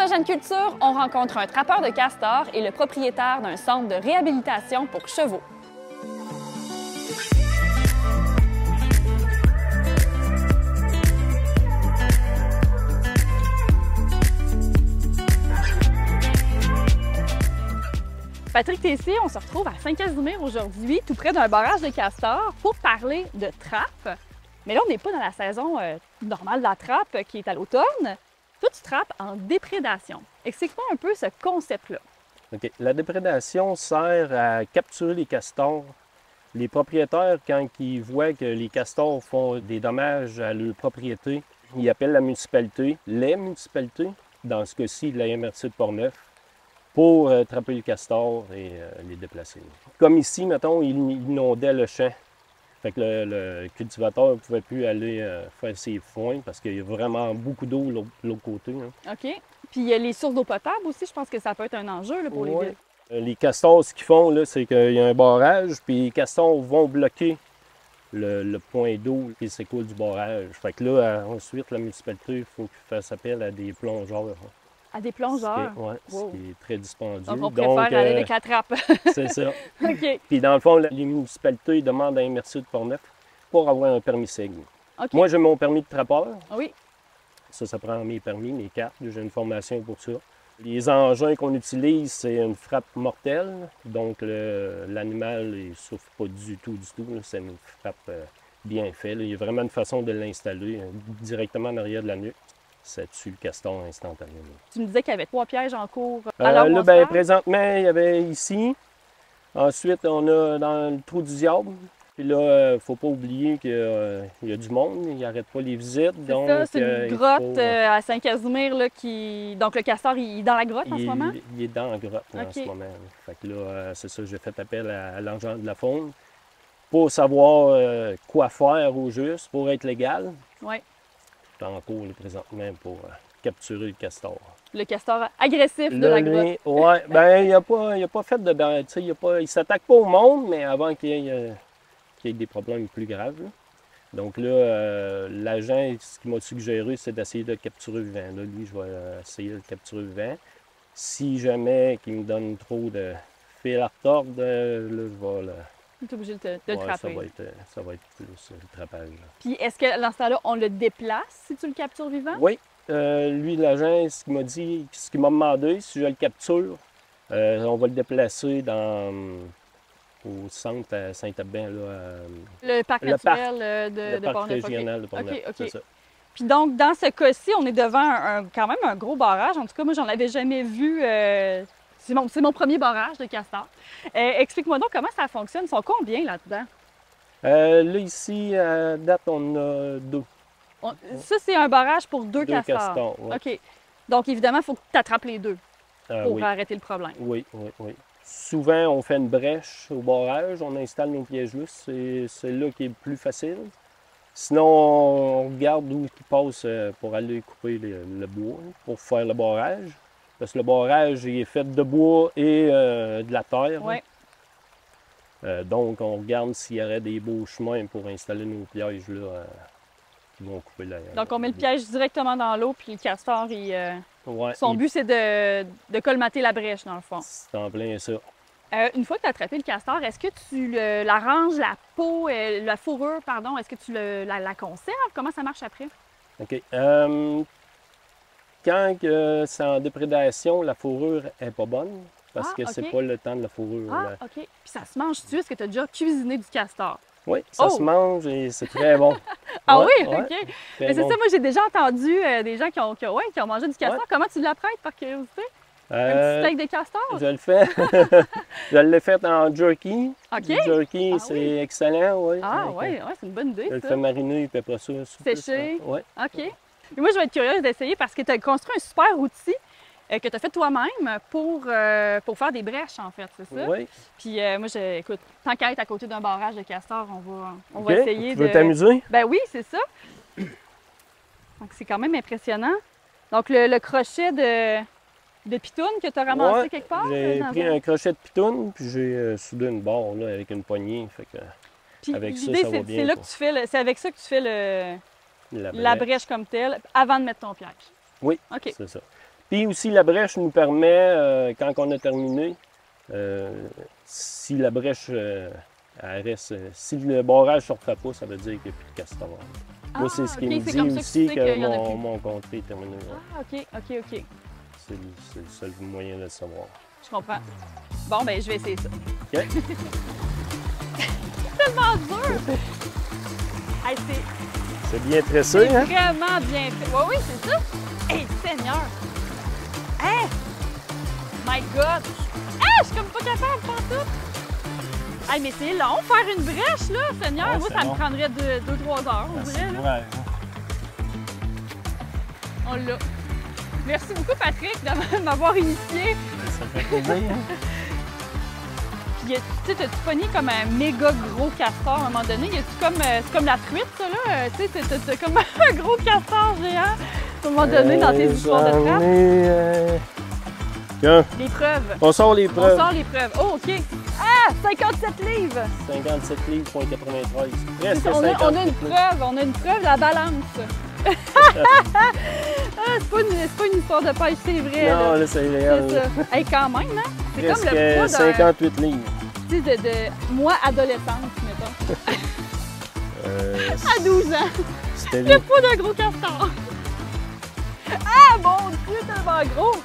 À Jeune Culture, on rencontre un trappeur de castors et le propriétaire d'un centre de réhabilitation pour chevaux. Patrick Tessier, on se retrouve à Saint-Casimir aujourd'hui, tout près d'un barrage de castors, pour parler de trappe. Mais là, on n'est pas dans la saison normale de la trappe qui est à l'automne. Toi, tu trappes en déprédation. Explique-moi un peu ce concept-là. OK. La déprédation sert à capturer les castors. Les propriétaires, quand ils voient que les castors font des dommages à leur propriété, ils appellent la municipalité, les municipalités, dans ce cas-ci, la MRC de Portneuf, pour attraper le castor et les déplacer. Comme ici, mettons, ils inondaient le champ. Fait que le cultivateur ne pouvait plus aller faire ses foins parce qu'il y a vraiment beaucoup d'eau de l'autre côté. Hein. OK. Puis il y a les sources d'eau potable aussi, je pense que ça peut être un enjeu là, pour les villes. Les castors, ce qu'ils font, c'est qu'il y a un barrage, puis les castors vont bloquer le point d'eau qui s'écoule du barrage. Fait que là, ensuite, la municipalité, il faut qu'ils fassent appel à des plongeurs. À des plongeurs? Oui, ce qui est très dispendieux. Donc, on préfère aller avec la trappe. C'est ça. OK. Puis, dans le fond, les municipalités demandent à MRC de Portneuf pour avoir un permis SIG. OK. Moi, j'ai mon permis de trappeur. Oui. Ça prend mes permis, mes cartes. J'ai une formation pour ça. Les engins qu'on utilise, c'est une frappe mortelle. Donc, l'animal ne souffre pas du tout. C'est une frappe bien faite. Il y a vraiment une façon de l'installer directement en arrière de la nuque. Ça tue le castor instantanément. Tu me disais qu'il y avait 3 pièges en cours à l'heure où on se parle. Présentement, il y avait ici. Ensuite, on a dans le trou du diable. Puis là, il ne faut pas oublier qu'il y a du monde. Il n'arrête pas les visites. C'est ça, c'est une grotte à Saint-Casimir qui... Donc le castor, il est dans la grotte en ce moment? Il est dans la grotte en ce moment. Fait que là, c'est ça, j'ai fait appel à l'engin de la faune pour savoir quoi faire au juste pour être légal. Oui. En cours présentement pour capturer le castor. Le castor agressif de la grotte. Oui, bien, il n'a pas fait de... Il ne s'attaque pas au monde, mais avant qu'il y ait des problèmes plus graves. Là. Donc là, l'agent, ce qu'il m'a suggéré, c'est d'essayer de le capturer vivant. Là, lui, je vais essayer de le capturer vivant. Si jamais qu'il me donne trop de fil à retordre, là, je vais le... Tu es obligé de le trapper. Ça va être plus le trappage. Puis est-ce que dans ce temps-là, on le déplace si tu le captures vivant? Oui. Lui, l'agent, ce qu'il m'a dit, ce qu'il m'a demandé, si je le capture, on va le déplacer au centre à Saint-Aubin. Le parc naturel de parc Portneuf. régional de Portneuf, c'est ça. Puis donc, dans ce cas-ci, on est devant quand même un gros barrage. En tout cas, moi, j'en avais jamais vu. C'est mon premier barrage de castor. Explique-moi donc comment ça fonctionne. Ils sont combien là-dedans? Là, ici, à date, on a 2. Ça, c'est un barrage pour 2 castors. Castors, oui. OK. Donc, évidemment, il faut que tu attrapes les 2 pour oui. arrêter le problème. Oui. Souvent, on fait une brèche au barrage, on installe nos pièges lousses. C'est là qui est le plus facile. Sinon, on regarde où ils passent pour aller couper le bois, pour faire le barrage. Parce que le barrage il est fait de bois et de la terre. Oui. Donc, on regarde s'il y aurait des beaux chemins pour installer nos pièges là, qui vont couper la... Donc, on met le piège directement dans l'eau, puis le castor, son but, c'est de colmater la brèche, dans le fond. C'est en plein ça. Une fois que tu as attrapé le castor, est-ce que tu l'arranges, la peau, la fourrure, pardon, est-ce que tu la conserves? Comment ça marche après? OK. Quand c'est en déprédation, la fourrure n'est pas bonne parce que c'est pas le temps de la fourrure. Ah, OK. Puis ça se mange-tu? Est-ce que tu as déjà cuisiné du castor? Oui, ça se mange et c'est très bon. Ah oui? OK. Mais c'est ça, moi, j'ai déjà entendu des gens qui ont mangé du castor. Comment tu l'apprêtes, par curiosité? Un petit steak de castor? Je le fais. Je l'ai fait en jerky. OK. Le jerky, c'est excellent, oui. Ah oui, c'est une bonne idée, Je le fais mariner, puis après ça... Sécher? Oui. OK. Et moi, je vais être curieuse d'essayer parce que tu as construit un super outil que tu as fait toi-même pour faire des brèches, en fait, c'est ça? Oui. Puis moi, écoute, tant qu'à être à côté d'un barrage de castor, on va essayer Tu veux t'amuser? Ben oui, c'est ça. Donc, c'est quand même impressionnant. Donc, le crochet de pitoune que tu as ramassé quelque part? J'ai pris un crochet de pitoune, puis j'ai soudé une barre là, avec une poignée. Fait que, puis avec ça va bien. C'est là que tu fais c'est avec ça que tu fais la brèche comme telle avant de mettre ton piège. Oui, OK. c'est ça. Puis aussi, la brèche nous permet, quand on a terminé, si la brèche elle reste, si le barrage ne se refait pas, ça veut dire qu'il n'y a plus de castor. Moi, c'est ce qui me dit aussi que mon comté est terminé. Ah, OK. C'est le seul moyen de le savoir. Je comprends. Bon, ben je vais essayer ça. OK. C'est tellement dur! Hey, c'est bien tressé, hein? Vraiment bien fait. Oui, c'est ça. Hey, Seigneur! Hey! My God! Hey, je suis comme pas capable de faire tout! Hey, mais c'est long, faire une brèche, là, Seigneur! Ouais, moi, ça me prendrait 2-3 heures, on dirait. Là. On l'a. Merci beaucoup, Patrick, de m'avoir initié. Ça fait plaisir, hein? Puis, tu sais, t'as-tu pogné comme un méga gros castor à un moment donné? C'est comme la truite, ça, là? Tu sais, t'as comme un gros castor géant à un moment donné dans tes histoires de trappe? Tiens, Les preuves. on sort les preuves. On sort les preuves. Oh, OK. Ah! 57 livres! 57 livres, point 93. Presque on 57 on a une preuve, la balance. C'est pas une histoire de pêche, c'est vrai. Non, là, c'est réel. C'est ça. Hey, quand même, hein? C'est comme Presque le poids 58 livres. Tu sais, de moi, adolescente, mettons. À 12 ans. C'était Le poids d'un gros castor. Ah, mon Dieu, tellement gros!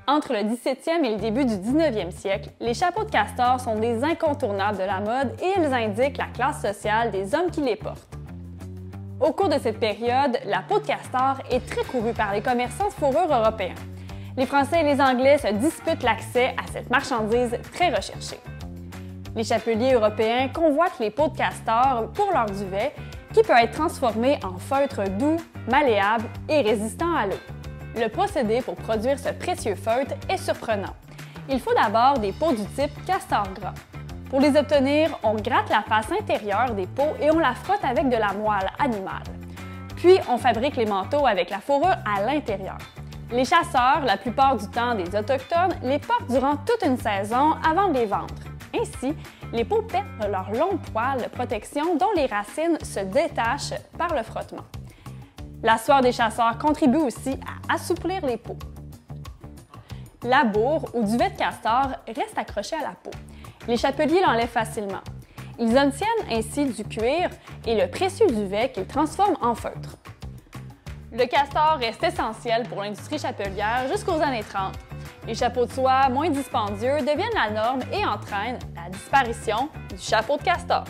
Entre le 17e et le début du 19e siècle, les chapeaux de castor sont des incontournables de la mode et ils indiquent la classe sociale des hommes qui les portent. Au cours de cette période, la peau de castor est très courue par les commerçants de fourrure européens. Les Français et les Anglais se disputent l'accès à cette marchandise très recherchée. Les chapeliers européens convoitent les peaux de castor pour leur duvet, qui peut être transformé en feutre doux, malléable et résistant à l'eau. Le procédé pour produire ce précieux feutre est surprenant. Il faut d'abord des peaux du type castor gras. Pour les obtenir, on gratte la face intérieure des peaux et on la frotte avec de la moelle animale. Puis, on fabrique les manteaux avec la fourrure à l'intérieur. Les chasseurs, la plupart du temps des Autochtones, les portent durant toute une saison avant de les vendre. Ainsi, les peaux perdent leur long poil de protection dont les racines se détachent par le frottement. La sueur des chasseurs contribue aussi à assouplir les peaux. La bourre ou duvet de castor reste accroché à la peau. Les chapeliers l'enlèvent facilement. Ils obtiennent ainsi du cuir et le précieux duvet qu'ils transforment en feutre. Le castor reste essentiel pour l'industrie chapelière jusqu'aux années 30. Les chapeaux de soie moins dispendieux deviennent la norme et entraînent la disparition du chapeau de castor.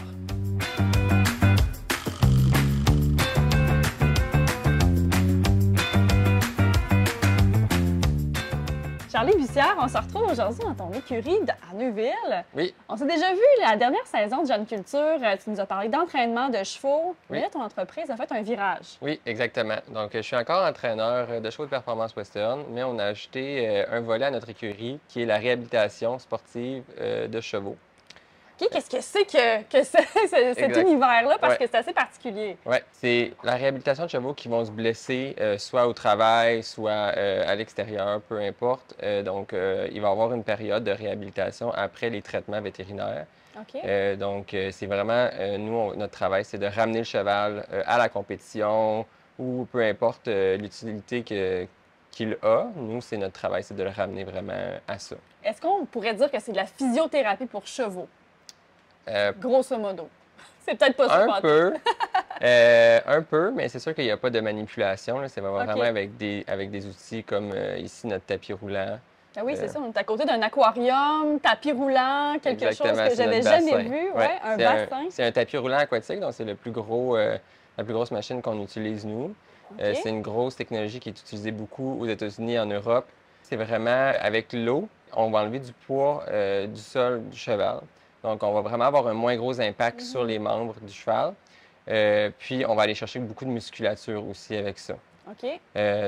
Charlie Bussière, on se retrouve aujourd'hui dans ton écurie à Neuville. Oui. On s'est déjà vu la dernière saison de Jeune Culture. Tu nous as parlé d'entraînement de chevaux. Oui. Mais là, ton entreprise a fait un virage. Oui, exactement. Donc, je suis encore entraîneur de chevaux de performance western, mais on a ajouté un volet à notre écurie qui est la réhabilitation sportive de chevaux. OK, qu'est-ce que c'est que cet univers-là? Parce que c'est assez particulier. Oui, c'est la réhabilitation de chevaux qui vont se blesser soit au travail, soit à l'extérieur, peu importe. Donc, il va y avoir une période de réhabilitation après les traitements vétérinaires. OK. Donc, c'est vraiment, notre travail, c'est de ramener le cheval à la compétition ou peu importe l'utilité qu'il a. Nous, c'est notre travail, c'est de le ramener vraiment à ça. Est-ce qu'on pourrait dire que c'est de la physiothérapie pour chevaux? Grosso modo. C'est peut-être pas ça. Un peu, mais c'est sûr qu'il n'y a pas de manipulation. C'est vraiment avec des outils comme ici notre tapis roulant. Ah oui, c'est ça. On est à côté d'un aquarium, tapis roulant, quelque chose que j'avais jamais vu. Ouais, un bassin. C'est un tapis roulant aquatique, donc c'est la plus grosse machine qu'on utilise nous. C'est une grosse technologie qui est utilisée beaucoup aux États-Unis et en Europe. C'est vraiment avec l'eau, on va enlever du poids du sol du cheval. Donc, on va vraiment avoir un moins gros impact sur les membres du cheval. Puis, on va aller chercher beaucoup de musculature aussi avec ça. OK.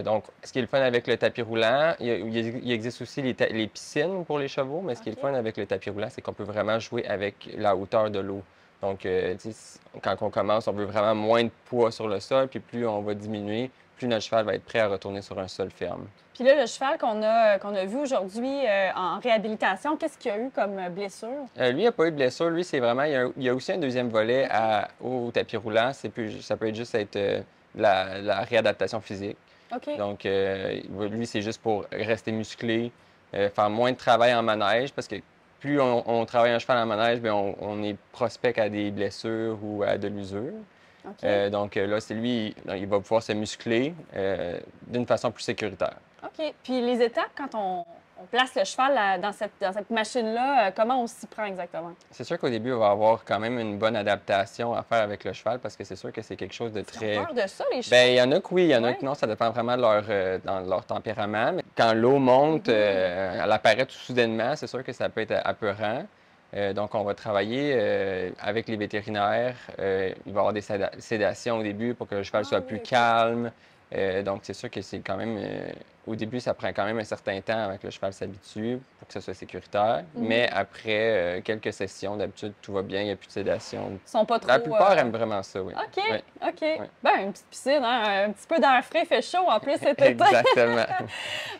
Donc, ce qui est le fun avec le tapis roulant, il existe aussi les piscines pour les chevaux, mais ce qui est le fun avec le tapis roulant, c'est qu'on peut vraiment jouer avec la hauteur de l'eau. Donc, quand on commence, on veut vraiment moins de poids sur le sol, puis plus on va diminuer, plus notre cheval va être prêt à retourner sur un sol ferme. Puis là, le cheval qu'on a vu aujourd'hui en réhabilitation, qu'est-ce qu'il y a eu comme blessure? Lui, il n'a pas eu de blessure. Lui, c'est vraiment... Il y a aussi un deuxième volet au tapis roulant. Ça peut juste être la réadaptation physique. OK. Donc, lui, c'est juste pour rester musclé, faire moins de travail en manège, parce que plus on travaille un cheval en manège, bien, on est prospect à des blessures ou à de l'usure. OK. Donc là, c'est lui, il va pouvoir se muscler d'une façon plus sécuritaire. OK. Puis les étapes, quand on place le cheval dans cette machine-là, comment on s'y prend exactement? C'est sûr qu'au début, on va avoir quand même une bonne adaptation à faire avec le cheval, parce que c'est sûr que c'est quelque chose de très... Ils ont peur de ça, les chevaux? Bien, il y en a que oui, il y en a que non, ça dépend vraiment de leur tempérament. Mais quand l'eau monte, elle apparaît tout soudainement, c'est sûr que ça peut être apeurant. Donc, on va travailler avec les vétérinaires. Il va y avoir des sédations au début pour que le cheval soit plus calme. Donc, c'est sûr que c'est quand même... au début, ça prend quand même un certain temps avant que le cheval s'habitue pour que ce soit sécuritaire. Mais après quelques sessions, d'habitude, tout va bien, il n'y a plus de sédation. Ils sont pas trop... La plupart aiment vraiment ça, oui. OK, Ouais. OK. Ben, une petite piscine, hein? Un petit peu d'air frais, fait chaud en plus cet été. Exactement.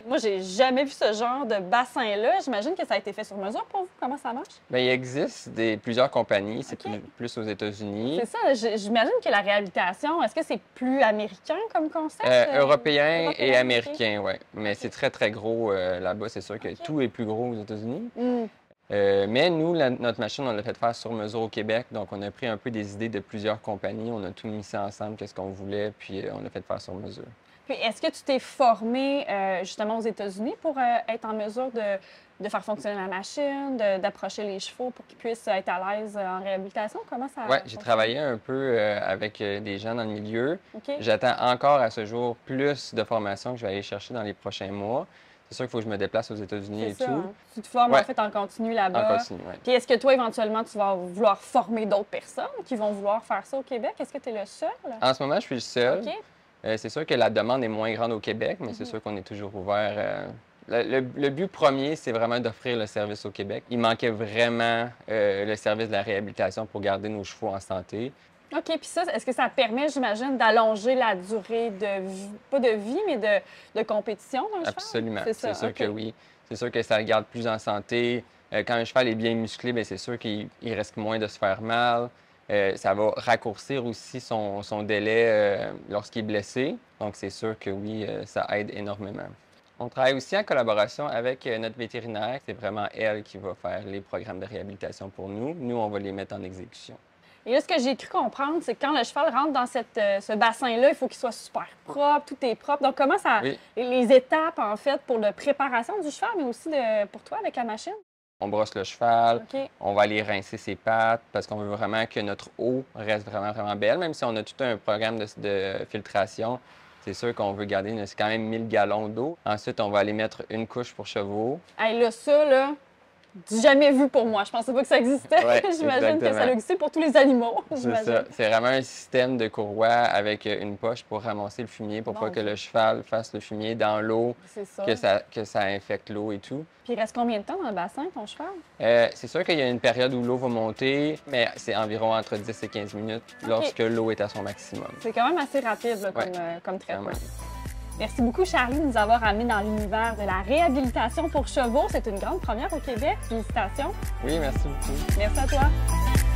Moi, j'ai jamais vu ce genre de bassin-là. J'imagine que ça a été fait sur mesure pour vous. Comment ça marche? Bien, il existe plusieurs compagnies, c'est OK. plus aux États-Unis. C'est ça, j'imagine que la réhabilitation, est-ce que c'est plus américain comme concept? Européen et Européen, américain, oui. Mais c'est très, très gros là-bas. C'est sûr que OK. tout est plus gros aux États-Unis. Hmm. Mais nous, notre machine, on l'a fait faire sur mesure au Québec. Donc, on a pris un peu des idées de plusieurs compagnies. On a tout mis ça ensemble, qu'est-ce qu'on voulait, puis on l'a fait faire sur mesure. Puis, est-ce que tu t'es formé justement aux États-Unis pour être en mesure de faire fonctionner la machine, d'approcher les chevaux pour qu'ils puissent être à l'aise en réhabilitation? Comment ça Oui, j'ai fonctionne? travaillé un peu avec des gens dans le milieu. OK. J'attends encore à ce jour plus de formations que je vais aller chercher dans les prochains mois. C'est sûr qu'il faut que je me déplace aux États-Unis et C'est ça, tout. hein. Tu te formes Ouais. en fait en continu là-bas. En continu, oui. Puis est-ce que toi, éventuellement, tu vas vouloir former d'autres personnes qui vont vouloir faire ça au Québec? Est-ce que tu es le seul? En ce moment, je suis le seul. OK. C'est sûr que la demande est moins grande au Québec, mais c'est sûr qu'on est toujours ouvert. Le but premier, c'est vraiment d'offrir le service au Québec. Il manquait vraiment le service de la réhabilitation pour garder nos chevaux en santé. OK. Puis ça, est-ce que ça permet, j'imagine, d'allonger la durée de vie, pas de vie, mais de compétition dans le cheval? Absolument. C'est ça, C'est sûr OK. que oui. C'est sûr que ça le garde plus en santé. Quand un cheval est bien musclé, bien, c'est sûr qu'il risque moins de se faire mal. Ça va raccourcir aussi son délai lorsqu'il est blessé. Donc, c'est sûr que oui, ça aide énormément. On travaille aussi en collaboration avec notre vétérinaire. C'est vraiment elle qui va faire les programmes de réhabilitation pour nous. Nous, on va les mettre en exécution. Et là, ce que j'ai cru comprendre, c'est que quand le cheval rentre dans ce bassin-là, il faut qu'il soit super propre, tout est propre. Donc, comment ça... Oui. Les étapes, en fait, pour la préparation du cheval, mais aussi pour toi avec la machine? On brosse le cheval, OK. on va aller rincer ses pattes parce qu'on veut vraiment que notre eau reste vraiment, vraiment belle. Même si on a tout un programme de filtration, c'est sûr qu'on veut garder c'est quand même 1000 gallons d'eau. Ensuite, on va aller mettre une couche pour chevaux. Hey, là, ça, là, jamais vu pour moi. Je pensais pas que ça existait. Ouais, J'imagine que ça exactement. existait pour tous les animaux. C'est j'imagine. ça. C'est vraiment un système de courroie avec une poche pour ramasser le fumier pour Mon pas que Dieu. le cheval fasse le fumier dans l'eau, C'est ça. que ça infecte l'eau et tout. Puis il reste combien de temps dans le bassin, ton cheval? C'est sûr qu'il y a une période où l'eau va monter, mais c'est environ entre 10 et 15 minutes lorsque l'eau est à son maximum. C'est quand même assez rapide là, Ouais, comme traitement. Vraiment. Merci beaucoup, Charlie, de nous avoir amenés dans l'univers de la réhabilitation pour chevaux. C'est une grande première au Québec. Félicitations. Oui, merci beaucoup. Merci à toi.